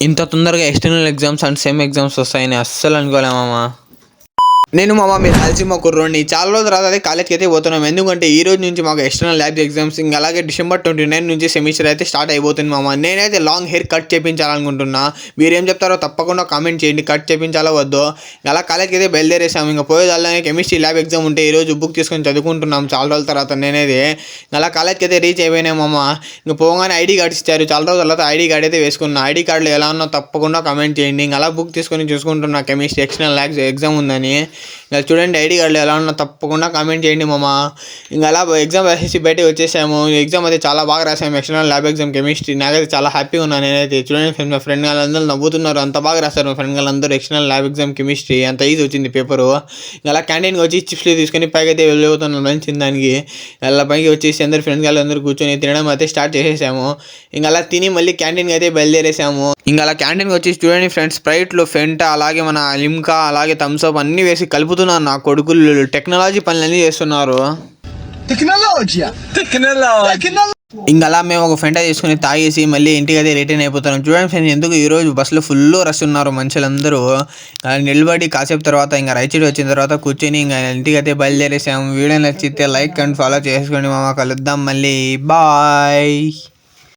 ఇంత తొందరగా external exams and sem exams వస్తాయని అస్సలు అనుకోలేమమ్మా. నేను మీ రాయలసీమ కుర్రోడిని. చాలా రోజుల తర్వాత అదే కాలేజ్కి అయితే పోతున్నాం. ఎందుకంటే ఈ రోజు నుంచి మాకు ఎక్స్టర్నల్ ల్యాబ్ ఎగ్జామ్స్, ఇంకా అలాగే December 29 నుంచి సెమిస్టర్ అయితే స్టార్ట్ అయిపోతుంది మామ. నేనైతే లాంగ్ హెయిర్ కట్ చేయించాలనుకుంటున్నా. మీరేం చెప్తారో తప్పకుండా కామెంట్ చేయండి, కట్ చేయించాలో వద్దో. అలా కాలేజ్కి అయితే బయలుదేరేసాము. ఇంకా పోయేదాల్లోనే కెమిస్ట్రీ ల్యాబ్ ఎగ్జామ్ ఉంటే ఈరోజు బుక్ తీసుకొని చదువుకుంటున్నాం చాలా రోజుల తర్వాత. నేనైతే అలా కాలేజ్కి అయితే రీచ్ అయిపోయినాయి మామ. ఇంకా పోగానే ఐడి కార్డ్స్ ఇచ్చారు. చాలా రోజుల తర్వాత ఐడి కార్డ్ అయితే వేసుకున్నా. ఐడి కార్డులో ఎలా ఉన్నా తప్పకుండా కామెంట్ చేయండి. ఇంకా అలా బుక్ తీసుకొని చూసుకుంటున్నా కెమిస్ట్రీ ఎక్స్టర్నల్ ల్యాబ్ ఎగ్జామ్ ఉందని. ఇంకా చూడండి ఐడి కార్డులు ఎలా ఉన్నా తప్పకుండా కామెంట్ చేయండి మామ. ఇంకా అలా ఎగ్జామ్ రాసేసి బయటకు వచ్చేసాము. ఎగ్జామ్ అయితే చాలా బాగా రాసాము, ఎక్స్టర్నల్ ల్యాబ్ ఎగ్జామ్ కెమిస్ట్రీ. నాకైతే చాలా హ్యాపీగా ఉన్నాను నేనైతే. చూడండి మా ఫ్రెండ్ వాళ్ళందరూ నవ్వుతున్నారు, అంత బాగా రాస్తారు మా ఫ్రెండ్ వాళ్ళందరూ ఎక్స్టర్నల్ ల్యాబ్ ఎగ్జామ్ కెమిస్ట్రీ. అంత ఈజీ వచ్చింది పేపరు. ఇంకా అలా క్యాంటీన్కి వచ్చి చిప్స్లు తీసుకొని పైకి అయితే వెళ్ళిపోతున్నాను లంచ్ తినడానికి. అలా పైకి వచ్చేసి అందరు ఫ్రెండ్స్ వాళ్ళందరూ కూర్చొని తినడం అయితే స్టార్ట్ చేసేసాము. ఇంకా అలా తిని మళ్ళీ క్యాంటీన్కి అయితే బయలుదేరేసాము. ఇంకా అలా క్యాంటీన్కి వచ్చి చూడండి ఫ్రెండ్స్, స్ప్రైట్లు, ఫెంటా, అలాగే మన లిమ్కా, అలాగే థమ్స్అప్ అన్నీ వేసి కలుపుతున్నారు నా కొడుకులు. టెక్నాలజీ పనులన్నీ చేస్తున్నారు. ఇంకా అలా మేము ఒక ఫెంటా తీసుకుని తాగేసి మళ్ళీ ఇంటికి అయితే రిటర్న్ అయిపోతున్నాం. చూడండి ఫ్రెండ్స్, ఎందుకు ఈరోజు బస్సులో ఫుల్ రష్ ఉన్నారు మనుషులందరూ. నిలబడి కాసేపు తర్వాత ఇంకా రైట్ వచ్చిన తర్వాత కూర్చొని ఇంకా ఇంటికి అయితే బయలుదేరేసాము. వీడియో నచ్చితే లైక్ అండ్ ఫాలో చేసుకోండి మామ. కలుద్దాం మళ్ళీ, బాయ్.